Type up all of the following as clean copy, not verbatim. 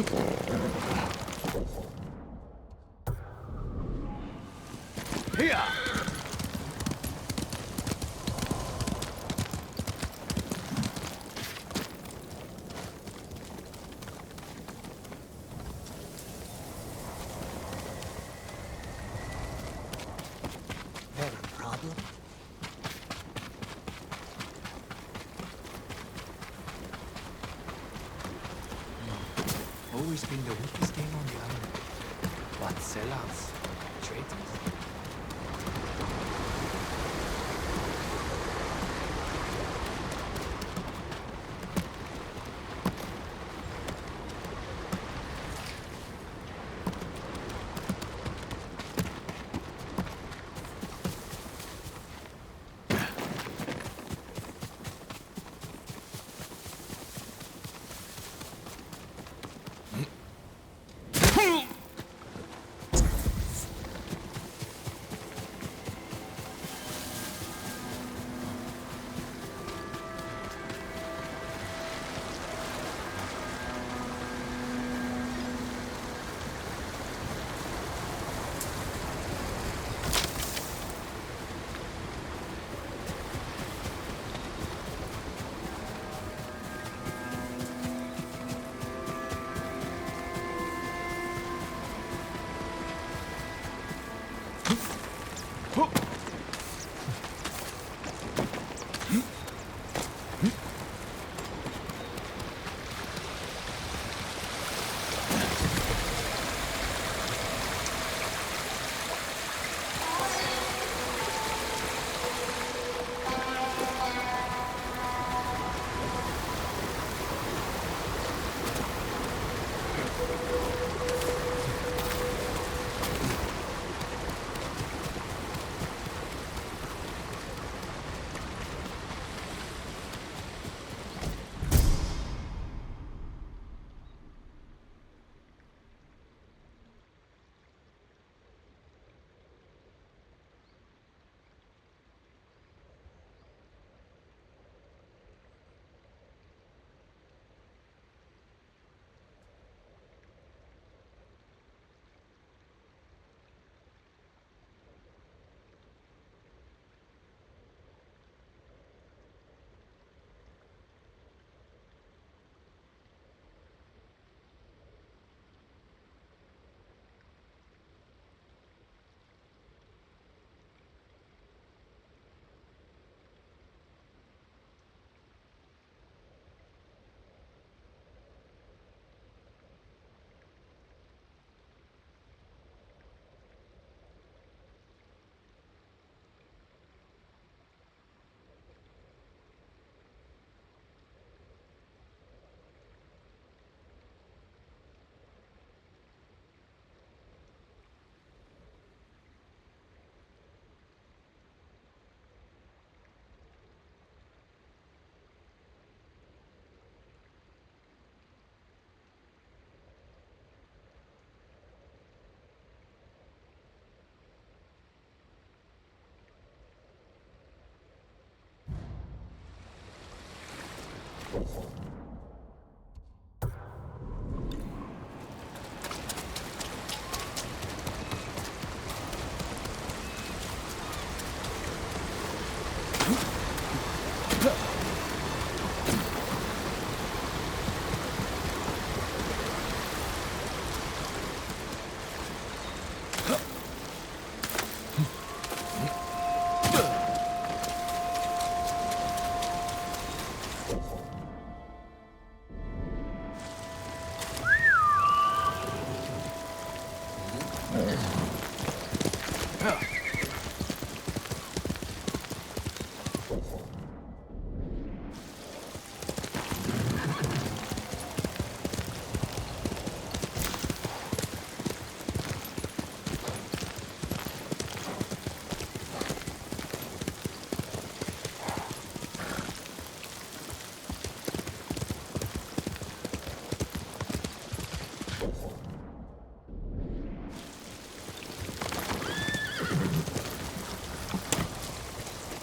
Here! Any problem? Always been the weakest game on the island. What, sellouts? Traitors?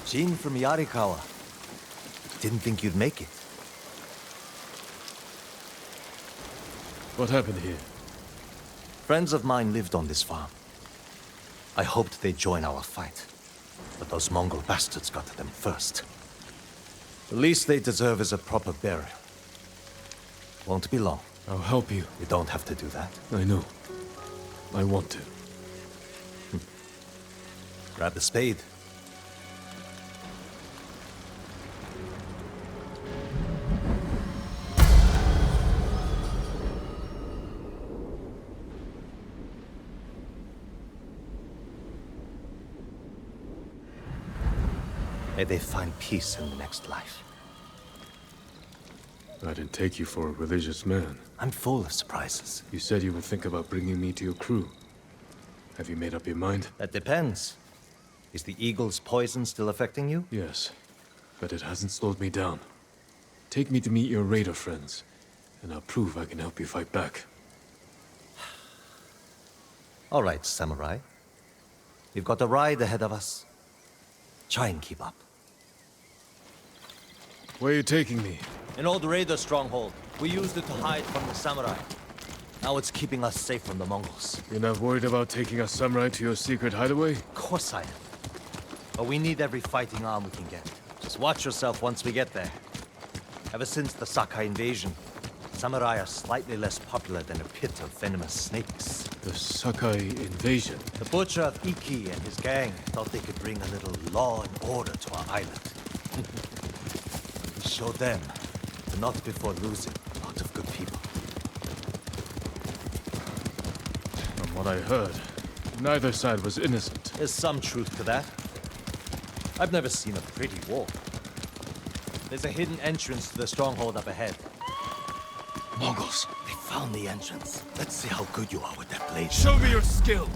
Jin from Yarikawa. Didn't think you'd make it. What happened here? Friends of mine lived on this farm. I hoped they'd join our fight, but those Mongol bastards got to them first. The least they deserve is a proper burial. Won't be long. I'll help you. You don't have to do that. I know. I want to. Grab the spade. May they find peace in the next life. I didn't take you for a religious man. I'm full of surprises. You said you would think about bringing me to your crew. Have you made up your mind? That depends. Is the eagle's poison still affecting you? Yes, but it hasn't slowed me down. Take me to meet your raider friends, and I'll prove I can help you fight back. All right, samurai. We've got a ride ahead of us. Try and keep up. Where are you taking me? An old raider stronghold. We used it to hide from the samurai. Now it's keeping us safe from the Mongols. You're not worried about taking a samurai to your secret hideaway? Of course I am. But we need every fighting arm we can get. Just watch yourself once we get there. Ever since the Sakai invasion, samurai are slightly less popular than a pit of venomous snakes. The Sakai invasion? The butcher of Iki and his gang thought they could bring a little law and order to our island. We showed them, but not before losing a lot of good people. From what I heard, neither side was innocent. There's some truth to that. I've never seen a pretty war. There's a hidden entrance to the stronghold up ahead. Mongols, they found the entrance. Let's see how good you are with that blade. Show me your skill!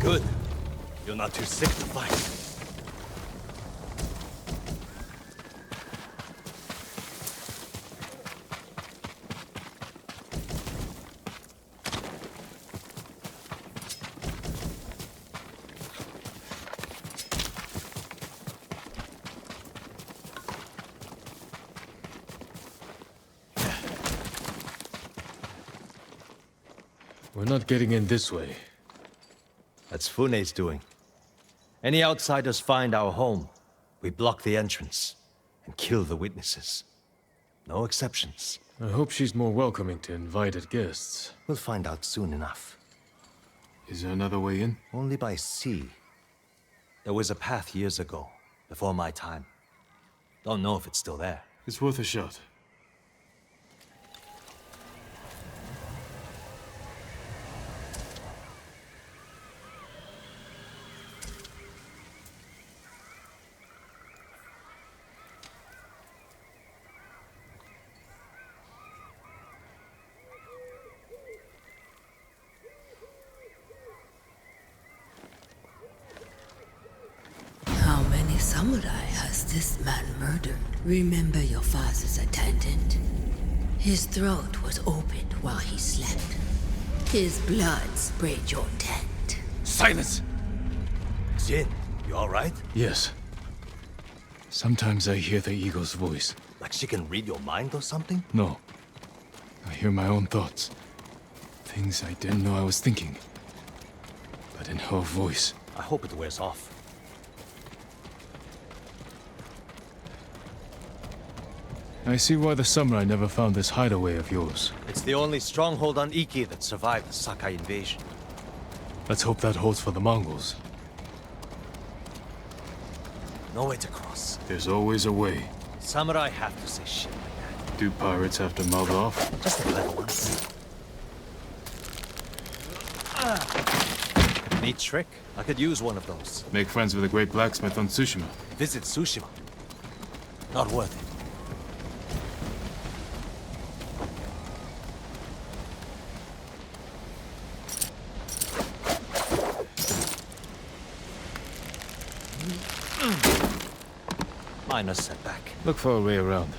Good. You're not too sick to fight. We're not getting in this way. That's Fune's doing. Any outsiders find our home, we block the entrance and kill the witnesses. No exceptions. I hope she's more welcoming to invited guests. We'll find out soon enough. Is there another way in? Only by sea. There was a path years ago, before my time. Don't know if it's still there. It's worth a shot. How many samurai has this man murdered? Remember your father's attendant? His throat was opened while he slept. His blood sprayed your tent. Silence! Jin, you alright? Yes. Sometimes I hear the eagle's voice. Like she can read your mind or something? No. I hear my own thoughts. Things I didn't know I was thinking. But in her voice. I hope it wears off. I see why the samurai never found this hideaway of yours. It's the only stronghold on Iki that survived the Sakai invasion. Let's hope that holds for the Mongols. No way to cross. There's always a way. Samurai have to say shit like that. Do pirates have to mouth off? Just the clever ones. Neat trick. I could use one of those. Make friends with a great blacksmith on Tsushima. Visit Tsushima. Not worth it. Minor setback. Look for a way around.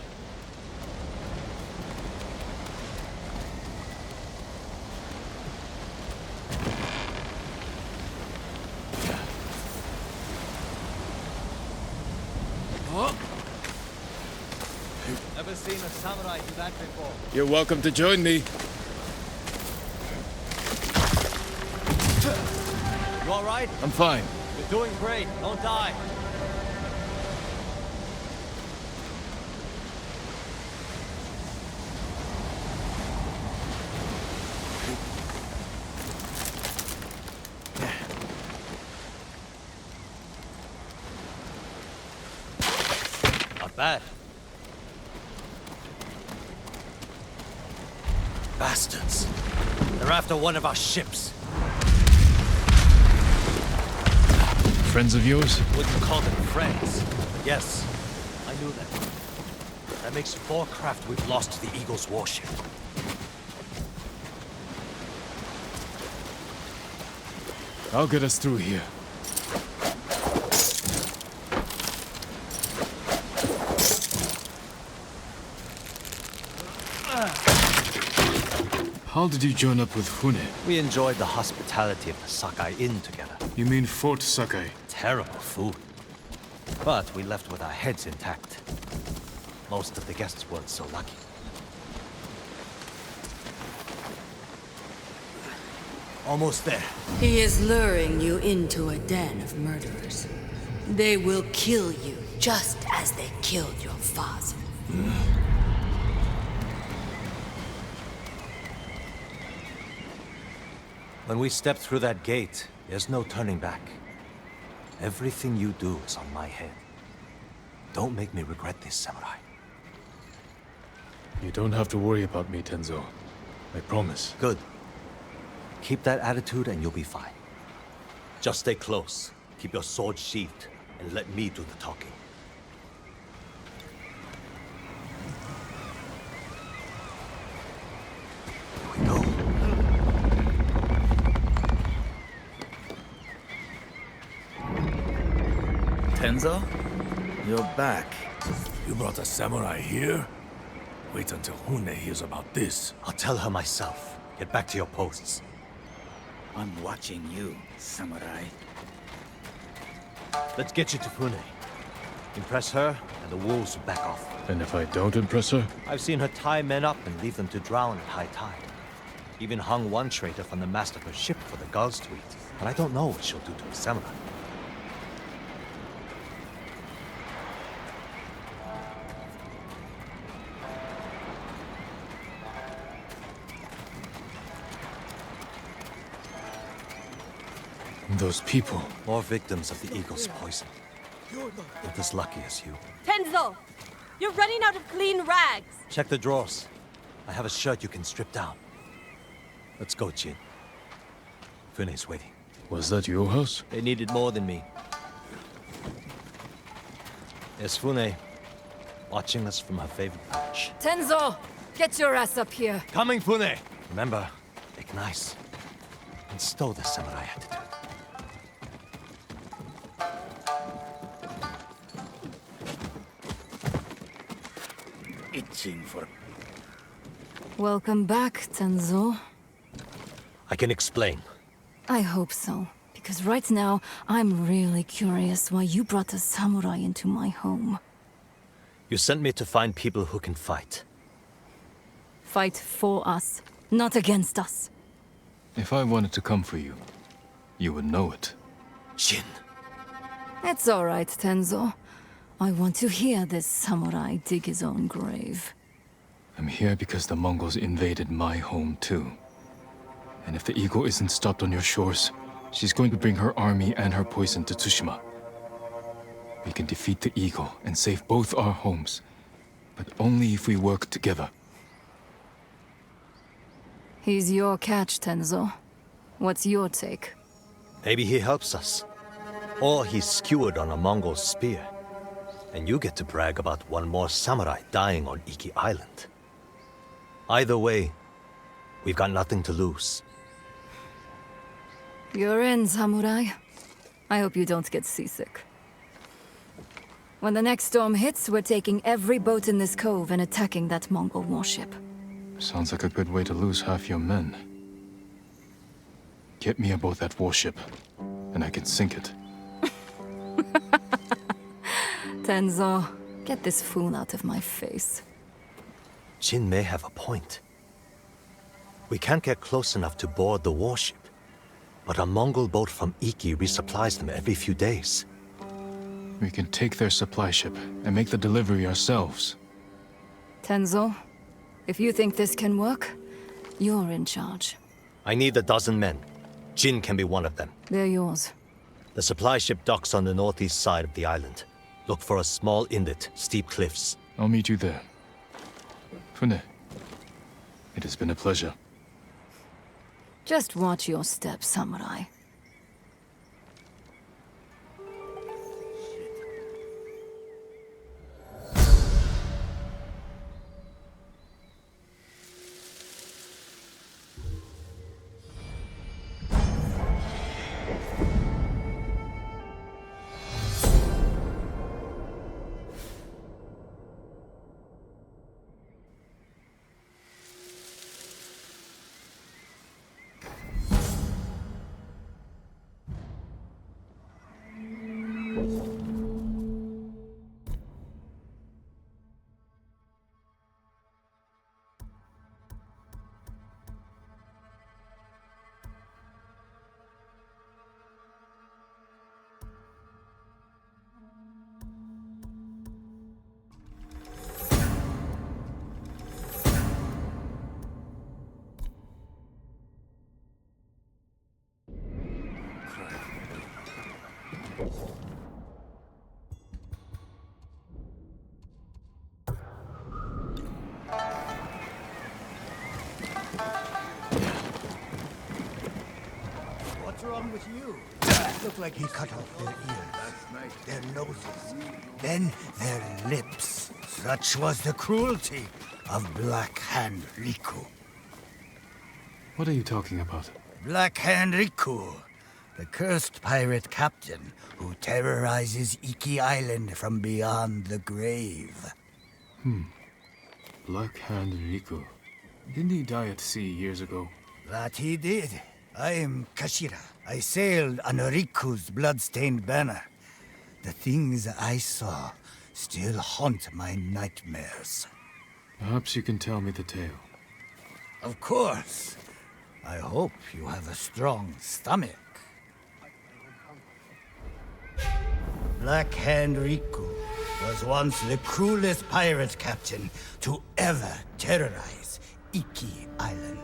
Never seen a samurai do that before. You're welcome to join me. You alright? I'm fine. You're doing great. Don't die. Not bad. Bastards. They're after one of our ships. Friends of yours? Wouldn't call them friends. But yes, I knew them. That makes 4 craft we've lost to the Eagle's warship. I'll get us through here. How did you join up with Fune? We enjoyed the hospitality of the Sakai Inn together. You mean Fort Sakai? Terrible food. But we left with our heads intact. Most of the guests weren't so lucky. Almost there. He is luring you into a den of murderers. They will kill you just as they killed your father. When we step through that gate, there's no turning back. Everything you do is on my head. Don't make me regret this, Samurai. You don't have to worry about me, Tenzo. I promise. Good. Keep that attitude and you'll be fine. Just stay close, keep your sword sheathed, and let me do the talking. Here we go. Tenzo? You're back. You brought a samurai here? Wait until Hune hears about this. I'll tell her myself. Get back to your posts. I'm watching you, samurai. Let's get you to Fune. Impress her, and the wolves will back off. And if I don't impress her? I've seen her tie men up and leave them to drown at high tide. Even hung one traitor from the mast of her ship for the gulls to eat. And I don't know what she'll do to a samurai. Those people. More victims of the Eagle's poison. Not as lucky as you. Tenzo! You're running out of clean rags! Check the drawers. I have a shirt you can strip down. Let's go, Jin. Fune's waiting. Was that your house? They needed more than me. There's Fune, watching us from her favorite perch. Tenzo! Get your ass up here! Coming, Fune! Remember, make nice. And stow the samurai attitude. Itching for... Welcome back, Tenzo. I can explain. I hope so. Because right now, I'm really curious why you brought a samurai into my home. You sent me to find people who can fight. Fight for us, not against us. If I wanted to come for you, you would know it. Jin. It's all right, Tenzo. I want to hear this samurai dig his own grave. I'm here because the Mongols invaded my home too. And if the Eagle isn't stopped on your shores, she's going to bring her army and her poison to Tsushima. We can defeat the Eagle and save both our homes. But only if we work together. He's your catch, Tenzo. What's your take? Maybe he helps us. Or he's skewered on a Mongol spear. And you get to brag about one more samurai dying on Iki Island. Either way, we've got nothing to lose. You're in, samurai. I hope you don't get seasick. When the next storm hits, we're taking every boat in this cove and attacking that Mongol warship. Sounds like a good way to lose half your men. Get me aboard that warship, and I can sink it. Tenzo, get this fool out of my face. Jin may have a point. We can't get close enough to board the warship. But a Mongol boat from Iki resupplies them every few days. We can take their supply ship and make the delivery ourselves. Tenzo, if you think this can work, you're in charge. I need 12 men. Jin can be one of them. They're yours. The supply ship docks on the northeast side of the island. Look for a small inlet, steep cliffs. I'll meet you there. Fune, it has been a pleasure. Just watch your step, samurai. What's wrong with you? Look like he cut off their ears, their noses, then their lips. Such was the cruelty of Black Hand Riku. What are you talking about? Black Hand Riku, the cursed pirate captain who terrorizes Iki Island from beyond the grave. Black Hand Riku. Didn't he die at sea years ago? That he did. I am Kashira. I sailed under Riku's blood-stained banner. The things I saw still haunt my nightmares. Perhaps you can tell me the tale. Of course. I hope you have a strong stomach. Black Hand Riku was once the cruelest pirate captain to ever terrorize Iki Island.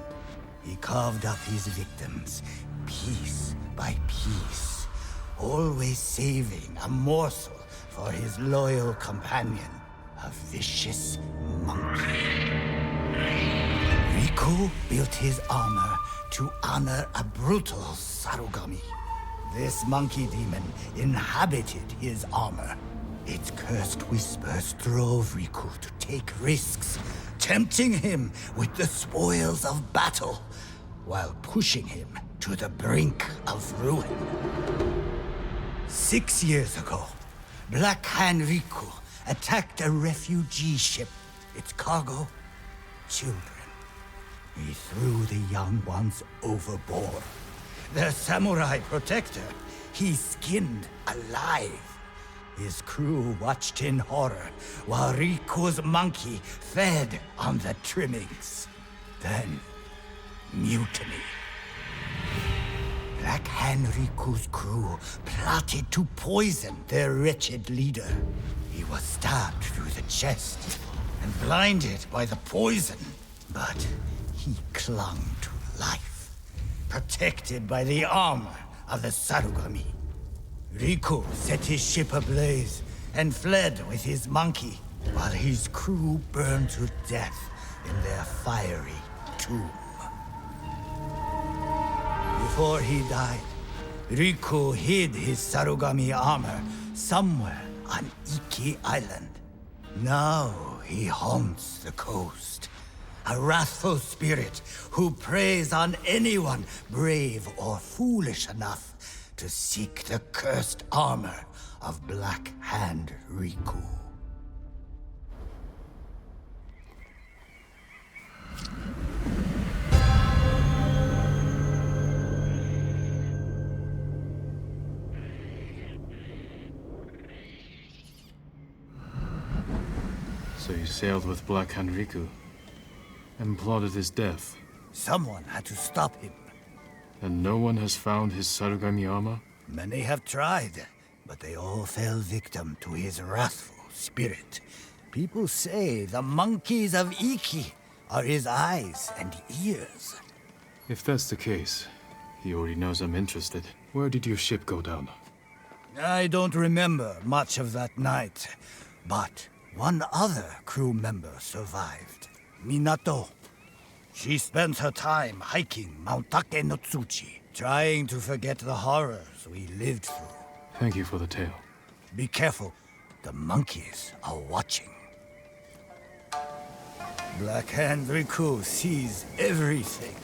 He carved up his victims, piece by piece, always saving a morsel for his loyal companion, a vicious monkey. Riku built his armor to honor a brutal Sarugami. This monkey demon inhabited his armor. Its cursed whispers drove Riku to take risks, tempting him with the spoils of battle, while pushing him to the brink of ruin. 6 years ago, Black Hand Riku attacked a refugee ship. Its cargo, children. He threw the young ones overboard. Their samurai protector, he skinned alive. His crew watched in horror while Riku's monkey fed on the trimmings. Then, mutiny. Black Hand Riku's crew plotted to poison their wretched leader. He was stabbed through the chest and blinded by the poison. But he clung to life, protected by the armor of the Sarugami. Riku set his ship ablaze and fled with his monkey, while his crew burned to death in their fiery tomb. Before he died, Riku hid his Sarugami armor somewhere on Iki Island. Now he haunts the coast, a wrathful spirit who preys on anyone brave or foolish enough to seek the cursed armor of Black Hand Riku. So you sailed with Black Hand Riku and plotted his death. Someone had to stop him. And no one has found his Sarugami armor? Many have tried, but they all fell victim to his wrathful spirit. People say the monkeys of Iki are his eyes and ears. If that's the case, he already knows I'm interested. Where did your ship go down? I don't remember much of that night, but one other crew member survived. Minato. She spent her time hiking Mount Take no Tsuchi, trying to forget the horrors we lived through. Thank you for the tale. Be careful. The monkeys are watching. Black Hand Riku sees everything.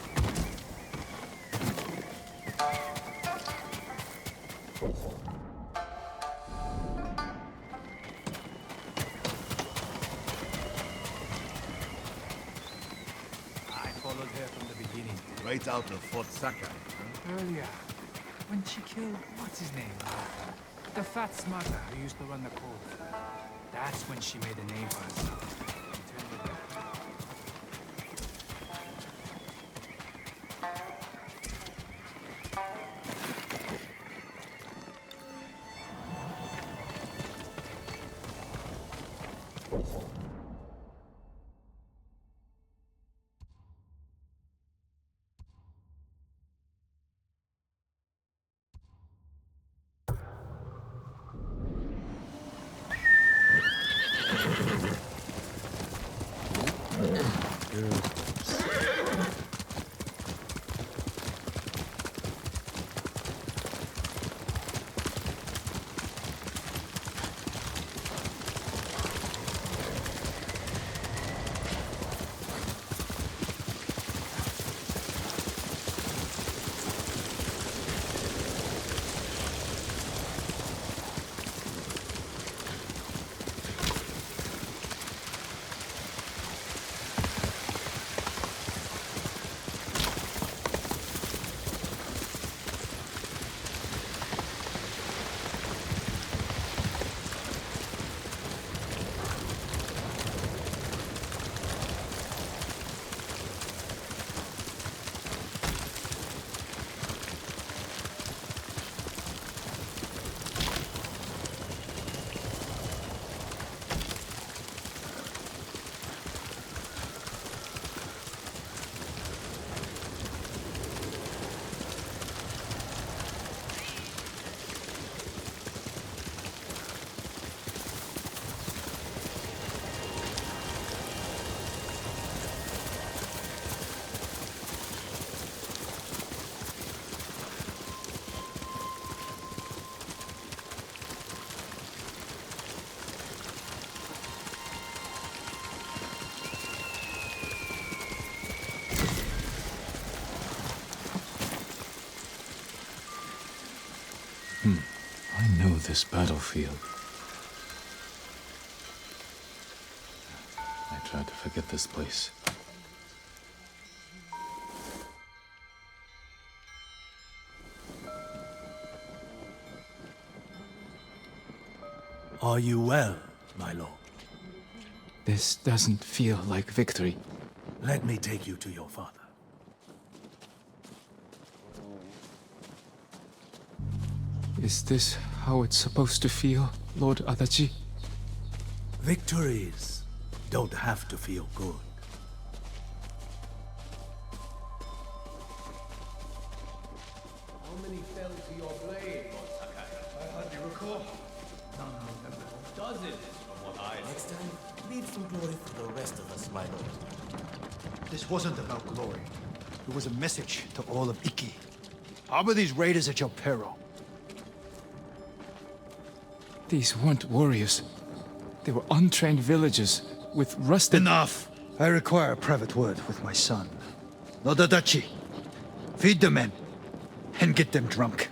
I followed her from the beginning. Right out of Fort Sakai. Earlier, when she killed, what's his name? The fat smarter who used to run the cove. That's when she made a name for herself. She turned her back. I know this battlefield. I tried to forget this place. Are you well, my lord? This doesn't feel like victory. Let me take you to your father. Is this how it's supposed to feel, Lord Adachi? Victories don't have to feel good. How many fell to your blade, Lord Sakai? I hardly recall. None of them Next time, leave some glory for the rest of us, my lord. This wasn't about glory. It was a message to all of Iki. Harbor these raiders at your peril. These weren't warriors. They were untrained villagers with rusted... Enough! I require a private word with my son. Nodadachi. Feed the men, and get them drunk.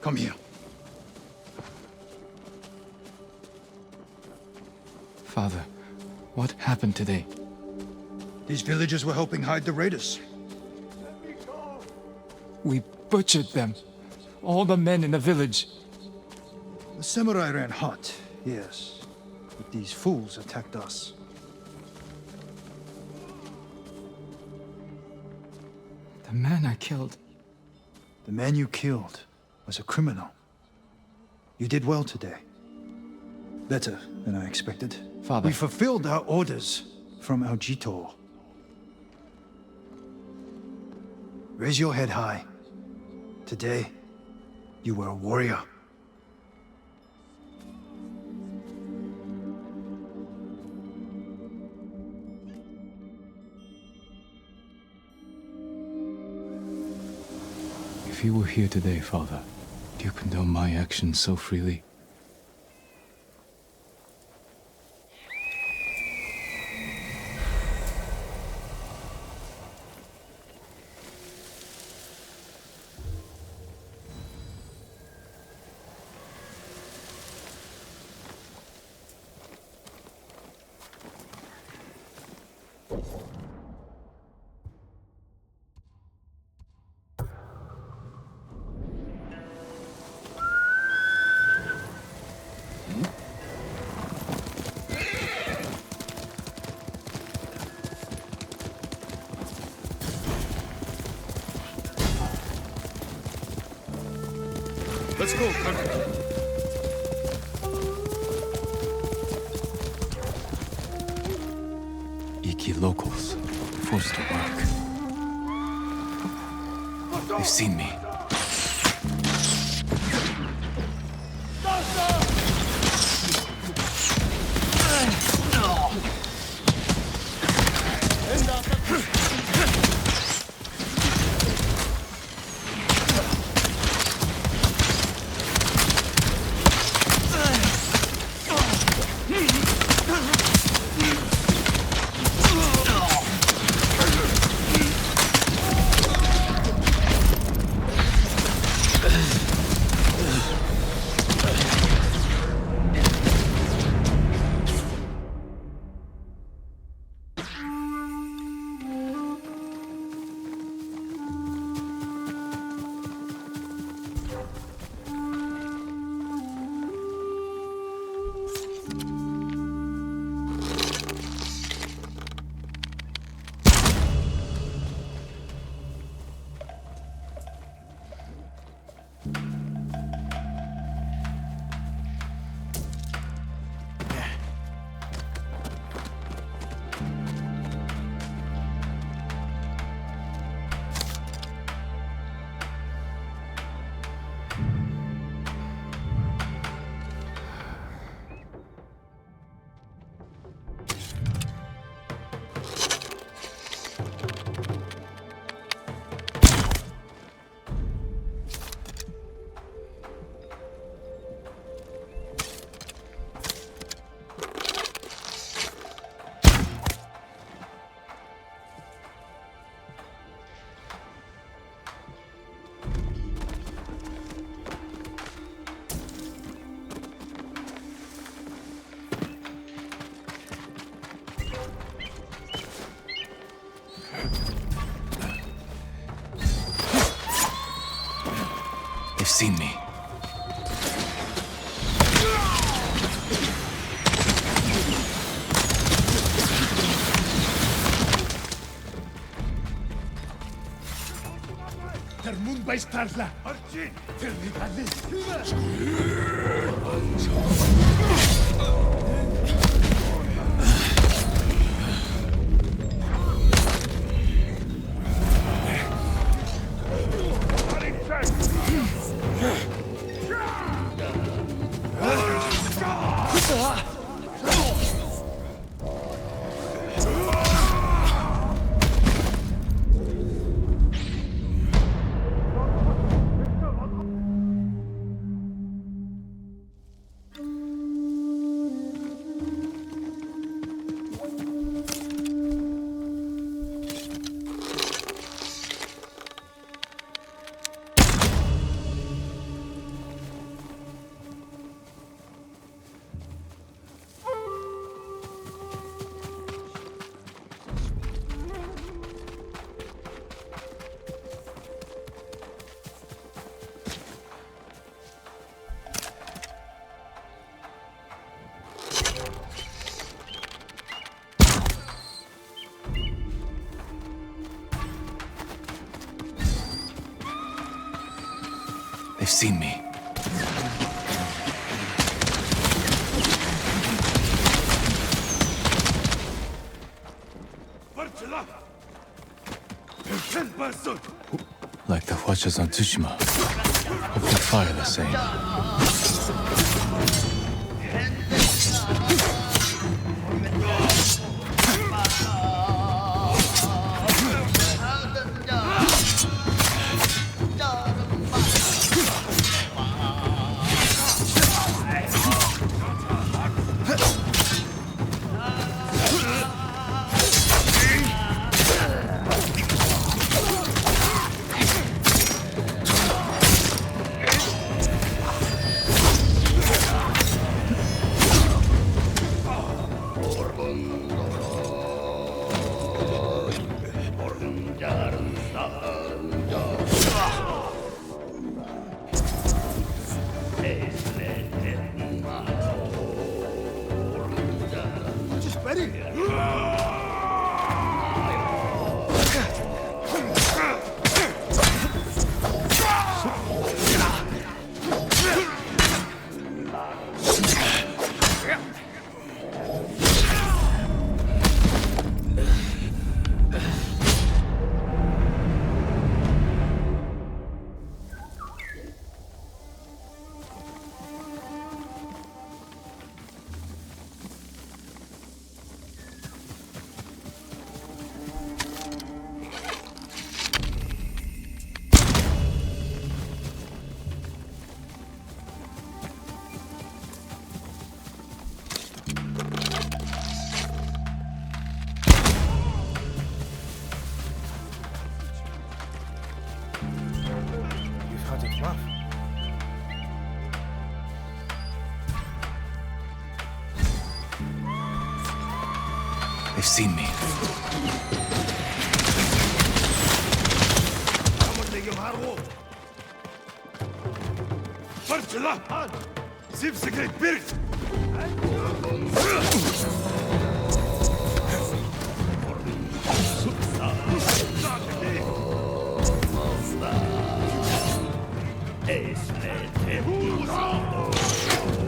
Come here. Father, what happened today? These villagers were helping hide the raiders. We butchered them. All the men in the village. The samurai ran hot, yes. But these fools attacked us. The man I killed. The man you killed was a criminal. You did well today. Better than I expected. Father. We fulfilled our orders from our Jito. Raise your head high. Today, you were a warrior. If you were here today, Father, do you condone my actions so freely? Let's go, Colonel. Iki locals, forced to work. They've seen me. They've seen me. They've seen me. Like the watchers on Tsushima. Hope they fire the same. You've had it rough. They've seen me.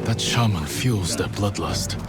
That shaman fuels their bloodlust.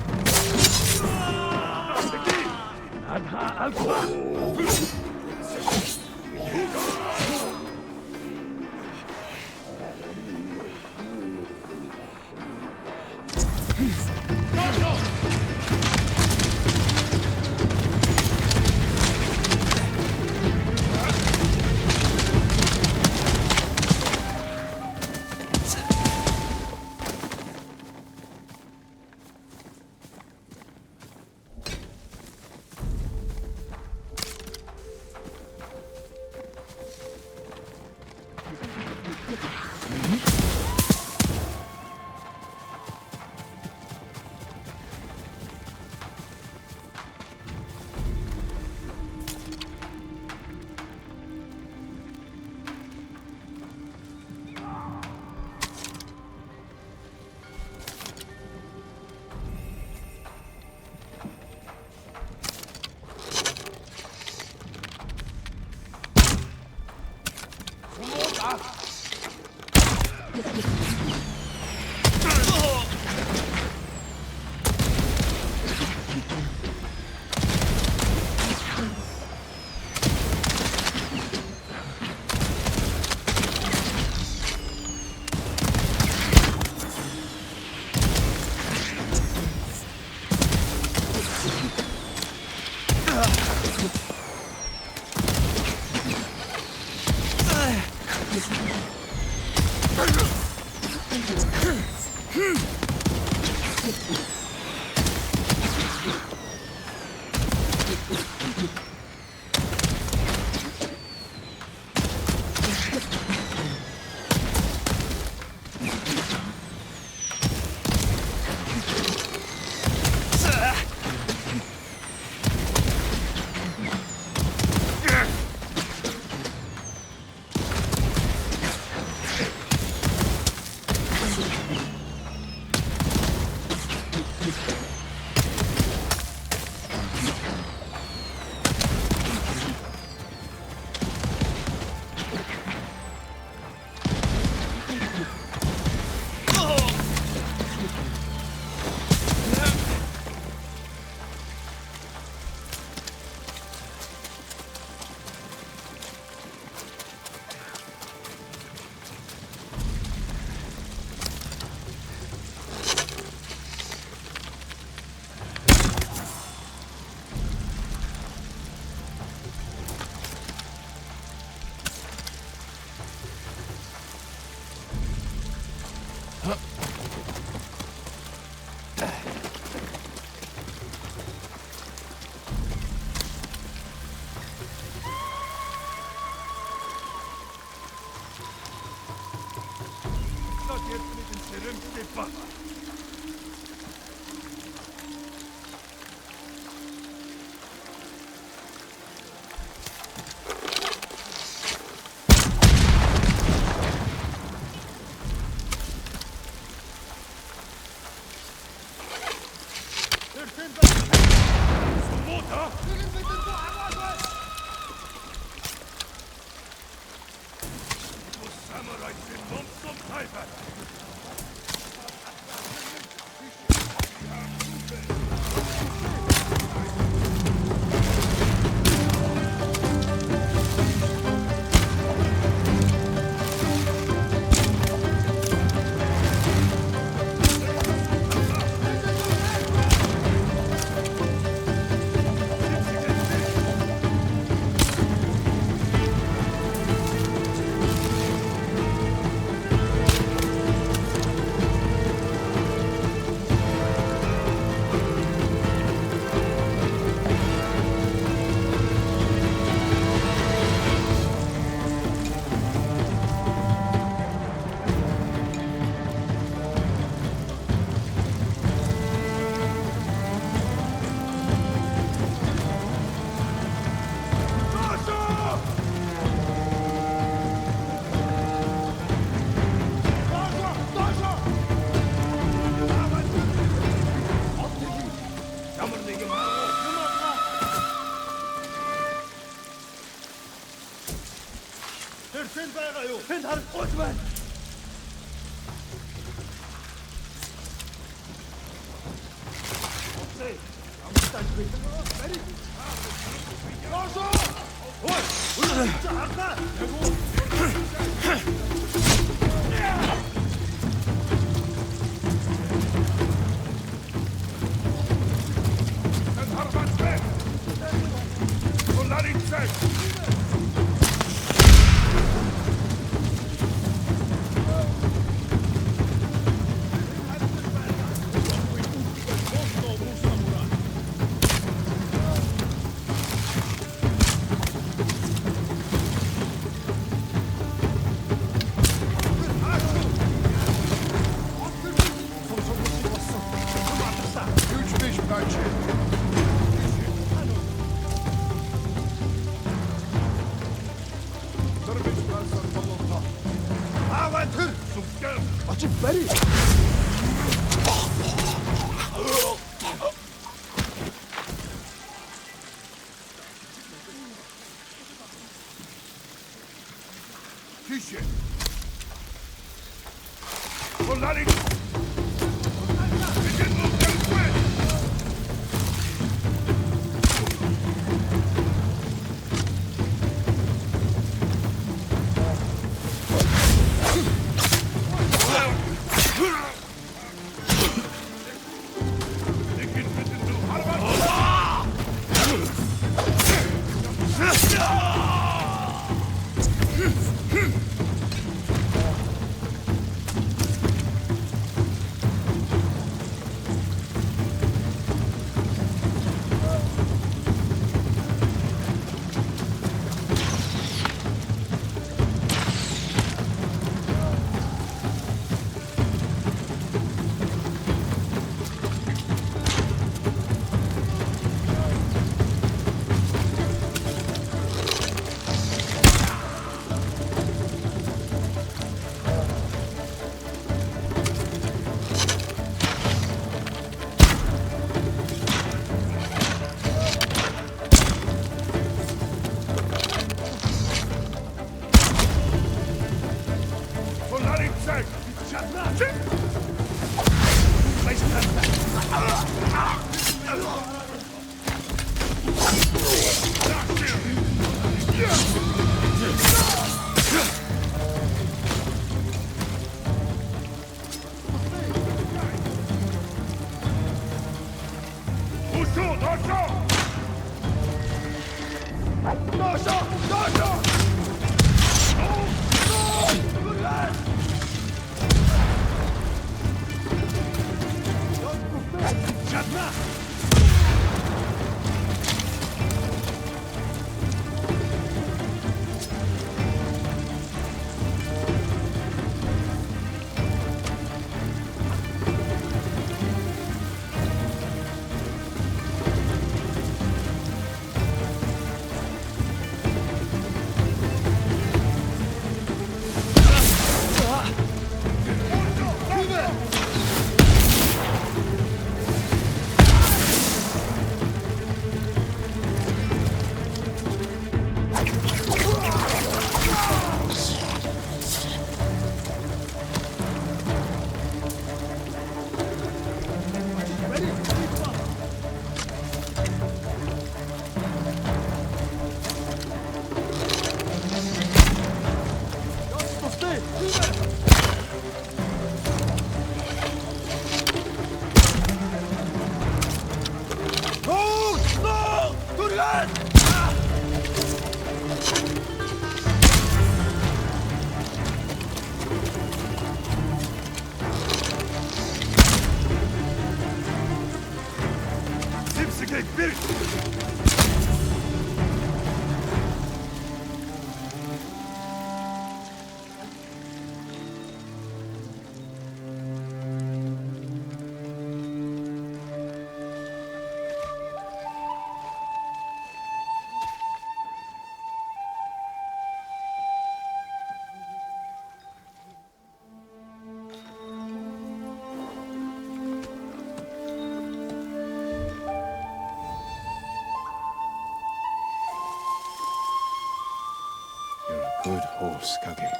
close, Kage.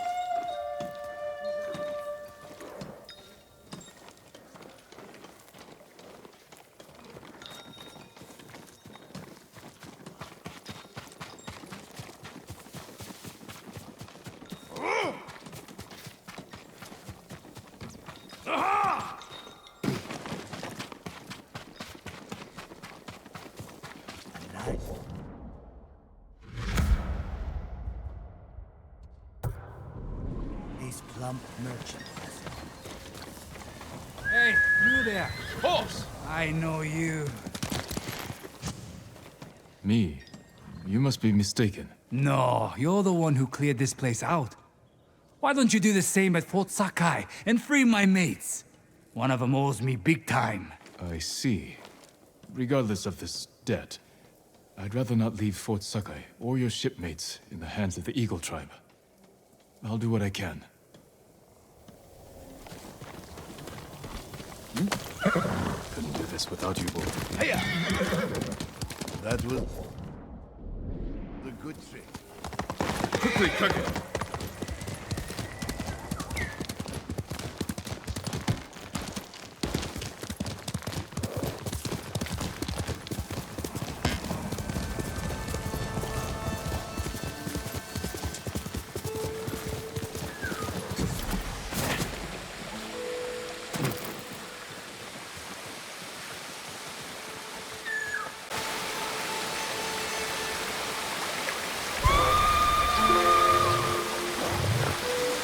These plump merchants. Hey, you there. Horse! I know you. Me? You must be mistaken. No, you're the one who cleared this place out. Why don't you do the same at Fort Sakai and free my mates? One of them owes me big time. I see. Regardless of this debt, I'd rather not leave Fort Sakai or your shipmates in the hands of the Eagle Tribe. I'll do what I can. Couldn't do this without you both. Hiya! That was the good trick. Quickly, Kage!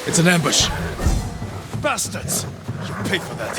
It's an ambush! Bastards! You pay for that!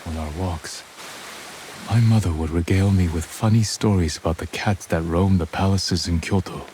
On our walks, my mother would regale me with funny stories about the cats that roam the palaces in Kyoto.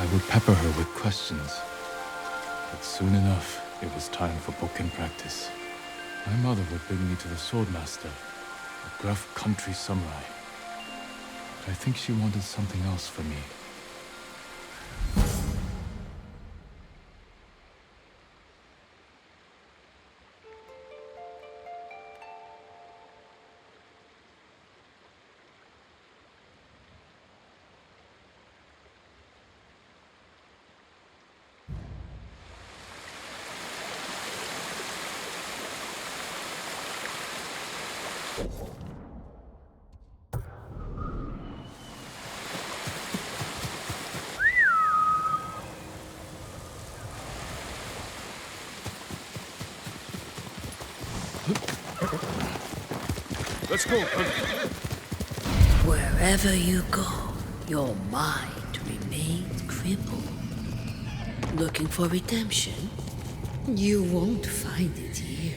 I would pepper her with questions, but soon enough, it was time for bokken practice. My mother would bring me to the swordmaster, a gruff country samurai. But I think she wanted something else for me. Let's go. Wherever you go, your mind remains crippled. Looking for redemption? You won't find it here.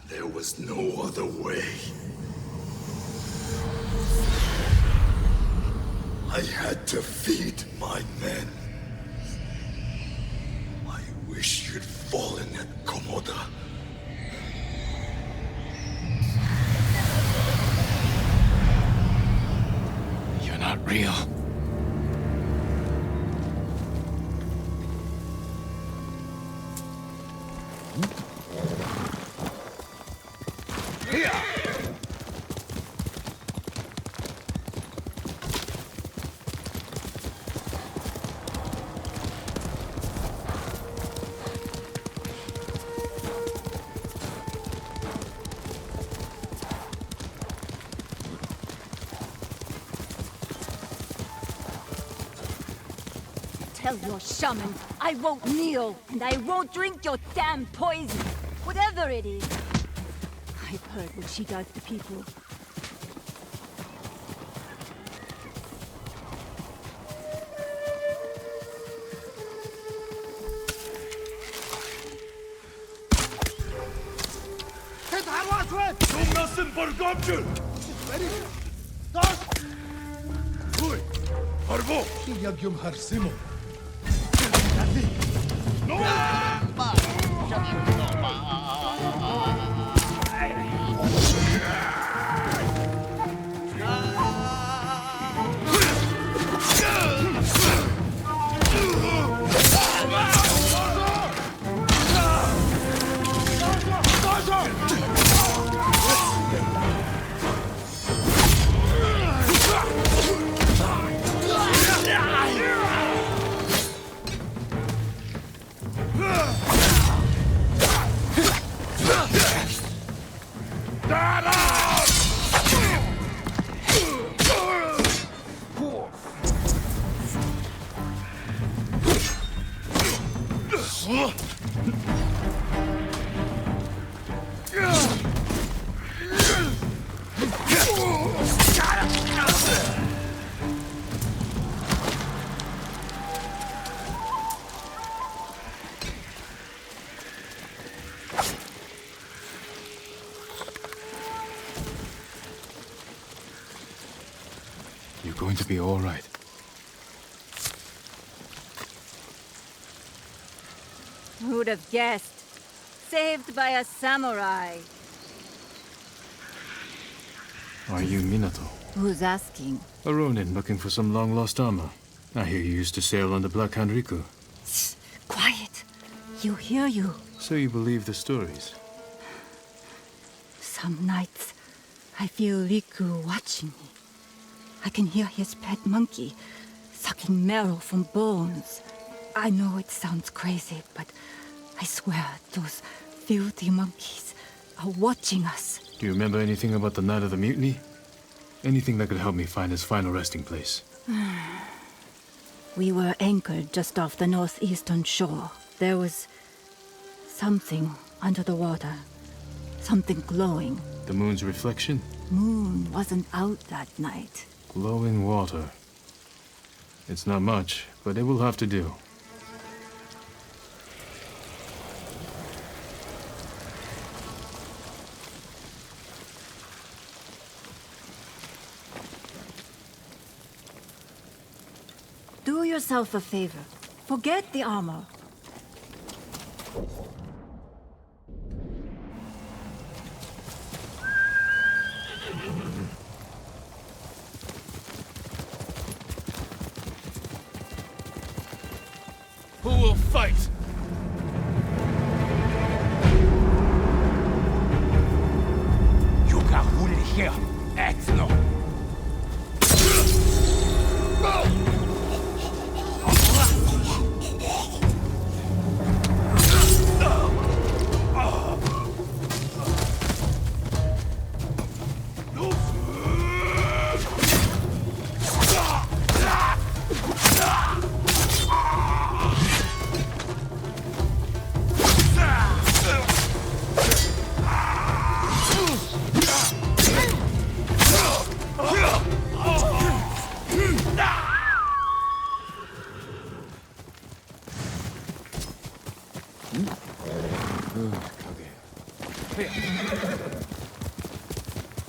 There was no other way. I had to feed my men. I wish you'd fallen at Komoda. You're not real. Tell your shaman I won't kneel, and I won't drink your damn poison, whatever it is. I've heard what she does to people. Dumnasın Bargamcı! Uy! Harbo! Yagyum Harsimo. You're going to be all right. Who'd have guessed? Saved by a samurai. Are you Minato. Who's asking? A Ronin looking for some long-lost armor. I hear you used to sail on the Black Hand Riku. Quiet. You hear you. So you believe the stories? Some nights, I feel Riku watching me. I can hear his pet monkey sucking marrow from bones. I know it sounds crazy, but I swear those filthy monkeys are watching us. Do you remember anything about the night of the mutiny? Anything that could help me find his final resting place? We were anchored just off the northeastern shore. There was something under the water. Something glowing. The moon's reflection? Moon wasn't out that night. Glowing water. It's not much, but it will have to do. Do yourself a favor. Forget the armor. Who will fight? Yuka will here. Ethno.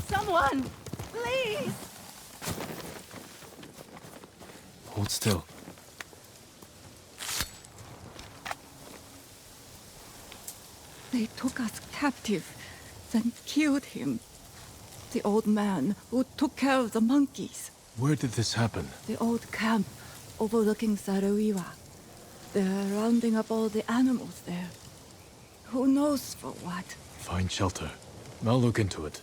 Someone! Please! Hold still. They took us captive, then killed him. The old man who took care of the monkeys. Where did this happen? The old camp overlooking Saruiwa. They're rounding up all the animals there. Who knows for what? Find shelter. I'll look into it.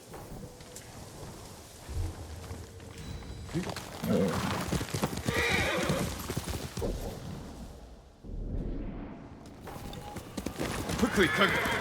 Quickly, Kage!